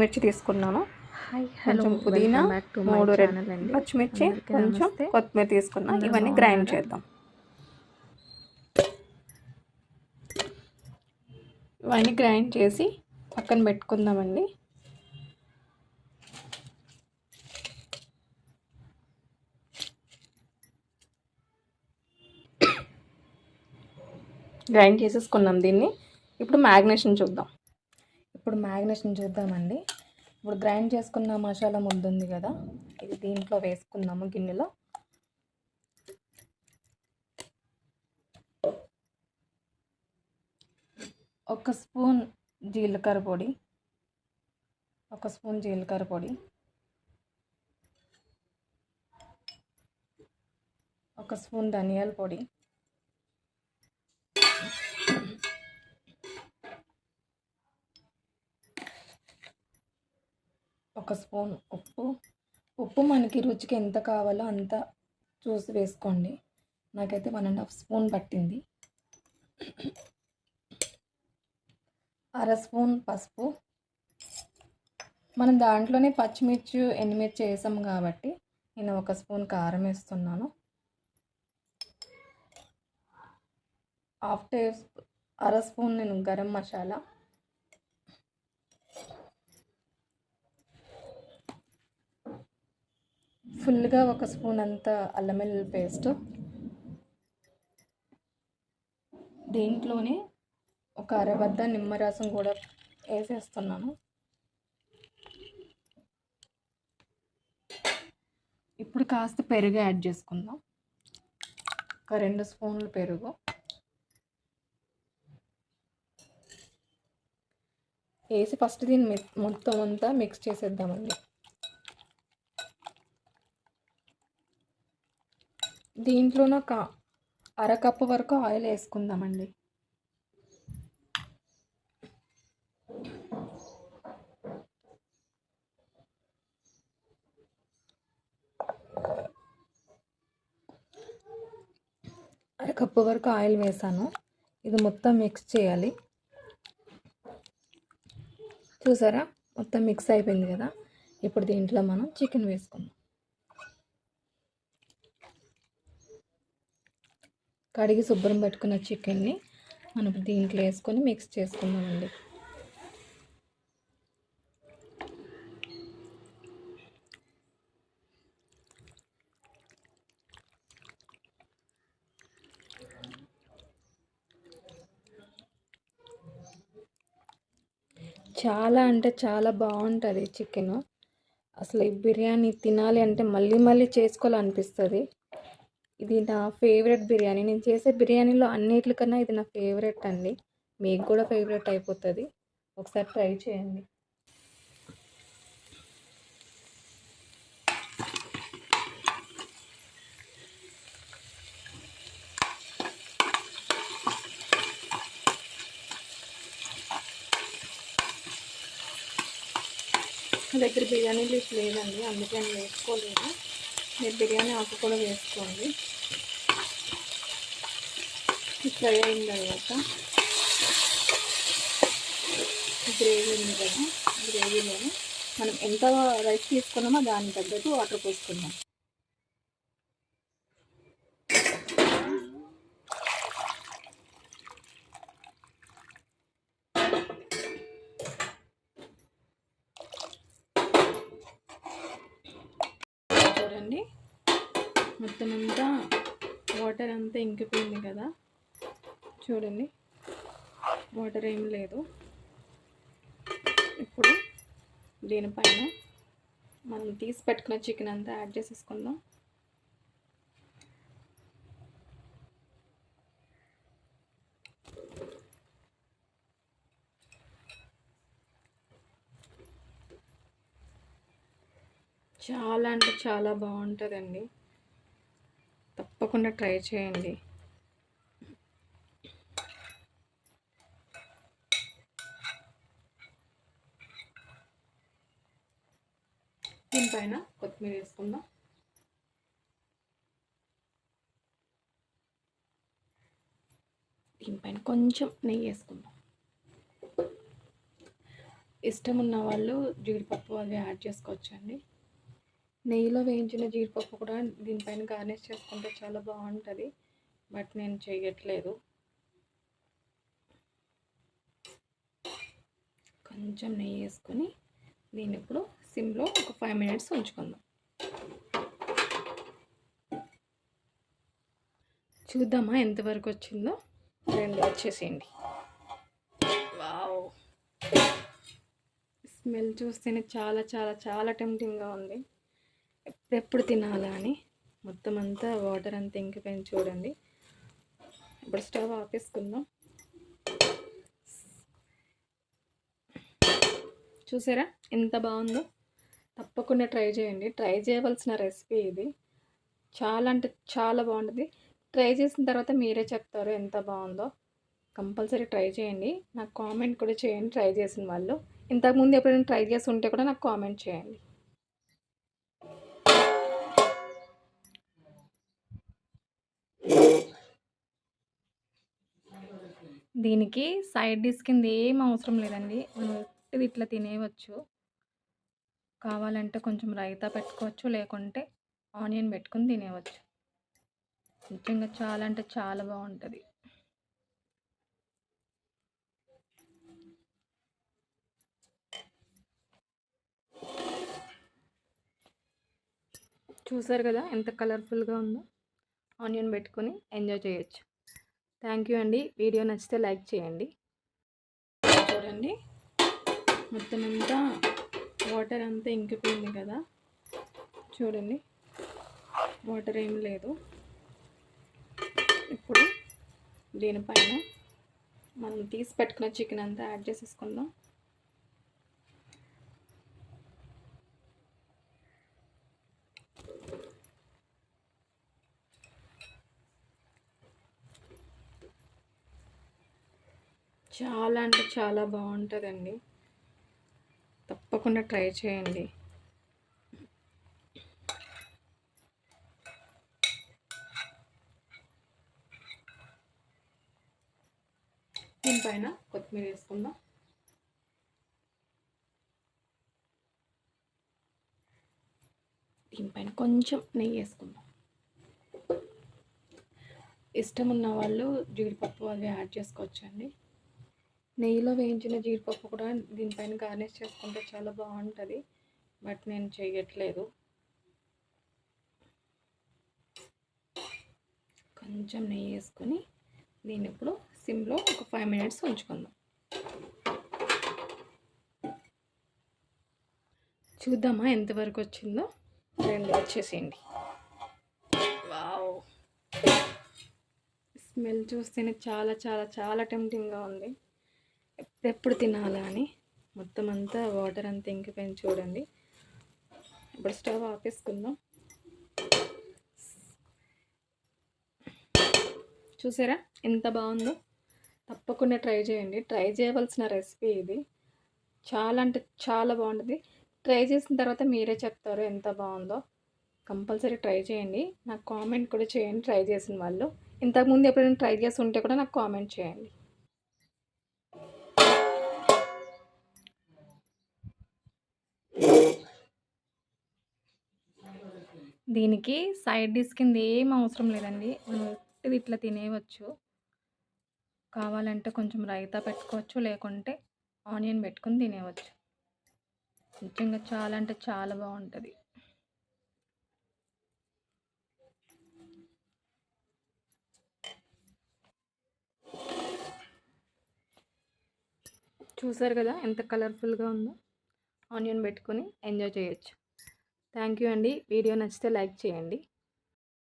మిర్చి తీసుకున్నాను, hi hello కొంచెం పుదీనా, welcome back to my 3 red channel అండి. పచ్చిమిర్చి, అందరికీ కొంచెం నమస్తే. కొత్తిమీర తీసుకున్నా. అందరూ ఇవన్నీ గ్రైండ్ బాగున్నారా? చేద్దాం. ఇవన్నీ గ్రైండ్ చేసి పక్కన పెట్టుకుందామండి. గ్రైండ్ చేసేసుకున్నాం దీన్ని. ఇప్పుడు మ్యాగ్నేషన్ చూద్దామండి. ఇప్పుడు గ్రైండ్ చేసుకున్న మసాలా ముద్ద ఉంది కదా, ఇది దీంట్లో వేసుకుందాము. గిన్నెలో ఒక స్పూన్ జీలకర్ర పొడి, ఒక స్పూన్ ధనియాల పొడి, ఒక స్పూన్ ఉప్పు మనకి రుచికి ఎంత కావాలో అంత చూసి వేసుకోండి. నాకైతే 1.5 స్పూన్ పట్టింది. అర స్పూన్ పసుపు. మనం దాంట్లోనే పచ్చిమిర్చి, ఎండుమిర్చి వేసాం కాబట్టి నేను 1 స్పూన్ కారం వేస్తున్నాను. అర స్పూన్ నేను గరం మసాలా, ఫుల్గా 1 స్పూన్ అంత అల్లం వెల్లుల్లి పేస్ట్. దీంట్లోనే ఒక అరబద్ద నిమ్మరసం కూడా వేసేస్తున్నాను. ఇప్పుడు కాస్త పెరుగు యాడ్ చేసుకుందాం. ఒక 2 స్పూన్లు పెరుగు వేసి ఫస్ట్ దీన్ని మొత్తం అంతా మిక్స్ చేసేద్దామండి. దీంట్లోనే ఒక అరకప్పు వరకు ఆయిల్ వేసుకుందామండి. అరకప్పు వరకు ఆయిల్ వేసాను. ఇది మొత్తం మిక్స్ చేయాలి. చూసారా, మొత్తం మిక్స్ అయిపోయింది కదా. ఇప్పుడు దీంట్లో మనం చికెన్ వేసుకుందాం. కడిగి శుభ్రం పెట్టుకున్న చికెన్ని మనం దీంట్లో వేసుకొని మిక్స్ చేసుకుందామండి. చాలా అంటే చాలా బాగుంటుంది చికెన్. అసలు ఈ బిర్యానీ తినాలి అంటే మళ్ళీ మళ్ళీ చేసుకోవాలనిపిస్తుంది. ఇది నా ఫేవరెట్ బిర్యానీ. నేను చేసే బిర్యానీలో అన్నిటికన్నా ఇది నా ఫేవరెట్ అండి. మీకు కూడా ఫేవరెట్ అయిపోతుంది. ఒకసారి ట్రై చేయండి. నా దగ్గర బిర్యానీ లీఫ్ లేదండి, అందుకే నేను వేసుకోలేదు. మీరు బిర్యానీ ఆకు కూడా వేసుకోండి. ఫ్రై అయిన తర్వాత గ్రేవీ ఉంది కదా, గ్రేవీలోనే మనం ఎంత రైస్ తీసుకున్నామో దానికి తగ్గట్టు వాటర్ పోసుకుందాం. చూడండి, మొత్తం అంతా వాటర్ అంతా ఇంకిపోయింది కదా. చూడండి, వాటర్ ఏం లేదు. ఇప్పుడు దీనిపైన మనం తీసి పెట్టుకున్న చికెన్ అంతా యాడ్ చేసేసుకుందాం. చాలా అంటే చాలా బాగుంటుందండి. తప్పకుండా ట్రై చేయండి. దీనిపైన కొత్తిమీర వేసుకుందాం. దీనిపైన కొంచెం నెయ్యి వేసుకుందాం. ఇష్టం ఉన్న వాళ్ళు జీడిపప్పు అవి యాడ్ చేసుకోవచ్చండి. నెయ్యిలో వేయించిన జీడిపప్పు కూడా దీనిపైన గార్నిష్ చేసుకుంటే చాలా బాగుంటుంది. బట్ నేను చేయట్లేదు. కొంచెం నెయ్యి వేసుకొని దీన్ని ఇప్పుడు సిమ్లో ఒక 5 మినిట్స్ ఉంచుకుందాం. చూద్దామా ఎంతవరకు వచ్చిందో. రెండు వచ్చేసేయండి. వావ్, స్మెల్ చూస్తేనే చాలా చాలా చాలా టెంప్టింగ్గా ఉంది. ఎప్పుడు తినాలా అని. మొత్తం అంతా వాటర్ అంతా ఇంకిపోయింది చూడండి. ఇప్పుడు స్టవ్ ఆపేసుకుందాం. చూసారా ఎంత బాగుందో. తప్పకుండా ట్రై చేయండి. ట్రై చేయవలసిన రెసిపీ ఇది. చాలా అంటే చాలా బాగుంటుంది. ట్రై చేసిన తర్వాత మీరే చెప్తారు ఎంత బాగుందో. కంపల్సరీ ట్రై చేయండి. నాకు కామెంట్ కూడా చేయండి ట్రై చేసిన వాళ్ళు. ఇంతకుముందు ఎప్పుడైనా ట్రై చేసి ఉంటే కూడా నాకు కామెంట్ చేయండి. దీనికి సైడ్ డిష్ కింద ఏం అవసరం లేదండి. మనం ఇది ఇట్లా తినేయవచ్చు. కావాలంటే కొంచెం రైతా పెట్టుకోవచ్చు, లేకుంటే ఆనియన్ పెట్టుకుని తినేయవచ్చు. నిజంగా చాలా అంటే చాలా బాగుంటుంది. చూసారు కదా ఎంత కలర్ఫుల్గా ఉందో. ఆనియన్ పెట్టుకొని ఎంజాయ్ చేయొచ్చు. థ్యాంక్ యూ అండి. వీడియో నచ్చితే లైక్ చేయండి. చూడండి మొత్తం అంతా వాటర్ అంతా ఇంకిపోయింది కదా. చూడండి వాటర్ ఏం లేదు. ఇప్పుడు దీనిపైన మనం తీసి పెట్టుకున్న చికెన్ అంతా యాడ్ చేసేసుకుందాం. చాలా అంటే చాలా బాగుంటుందండి. తప్పకుండా ట్రై చేయండి. దీనిపైన కొత్తిమీర వేసుకుందాం. దీనిపైన కొంచెం నెయ్యి వేసుకుందాం. ఇష్టం ఉన్న వాళ్ళు జీడిపప్పు అవి యాడ్ చేసుకోవచ్చండి. నెయ్యిలో వేయించిన జీడిపప్పు కూడా దీనిపైన గార్నిష్ చేసుకుంటే చాలా బాగుంటుంది. బట్ నేను చేయట్లేదు. కొంచెం నెయ్యి వేసుకొని దీన్ని ఇప్పుడు సిమ్లో ఒక 5 మినిట్స్ ఉంచుకుందాం. చూద్దామా ఎంతవరకు వచ్చిందో. రెండు వచ్చేసేయండి. వావ్, స్మెల్ చూస్తేనే చాలా చాలా చాలా టెంప్టింగ్గా ఉంది. ఎప్పుడు తినాలా అని. మొత్తం అంతా వాటర్ అంతా ఇంకిపోయింది చూడండి. ఇప్పుడు స్టవ్ ఆపేసుకుందాం. చూసారా ఎంత బాగుందో. తప్పకుండా ట్రై చేయండి. ట్రై చేయవలసిన రెసిపీ ఇది. చాలా అంటే చాలా బాగుంటుంది. ట్రై చేసిన తర్వాత మీరే చెప్తారు ఎంత బాగుందో. కంపల్సరీ ట్రై చేయండి. నాకు కామెంట్ కూడా చేయండి ట్రై చేసిన వాళ్ళు. ఇంతకుముందు ఎప్పుడైనా ట్రై చేసి ఉంటే కూడా నాకు కామెంట్ చేయండి. దీనికి సైడ్ డిష్ కింద ఏం అవసరం లేదండి. మనం ఇది ఇట్లా తినేయవచ్చు. కావాలంటే కొంచెం రైతా పెట్టుకోవచ్చు, లేకుంటే ఆనియన్ పెట్టుకుని తినేయవచ్చు. నిజంగా చాలా అంటే చాలా బాగుంటుంది. చూసారు కదా ఎంత కలర్ఫుల్గా ఉందో. ఆనియన్ పెట్టుకొని ఎంజాయ్ చేయొచ్చు. థ్యాంక్ యూ అండి. వీడియో నచ్చితే లైక్ చేయండి.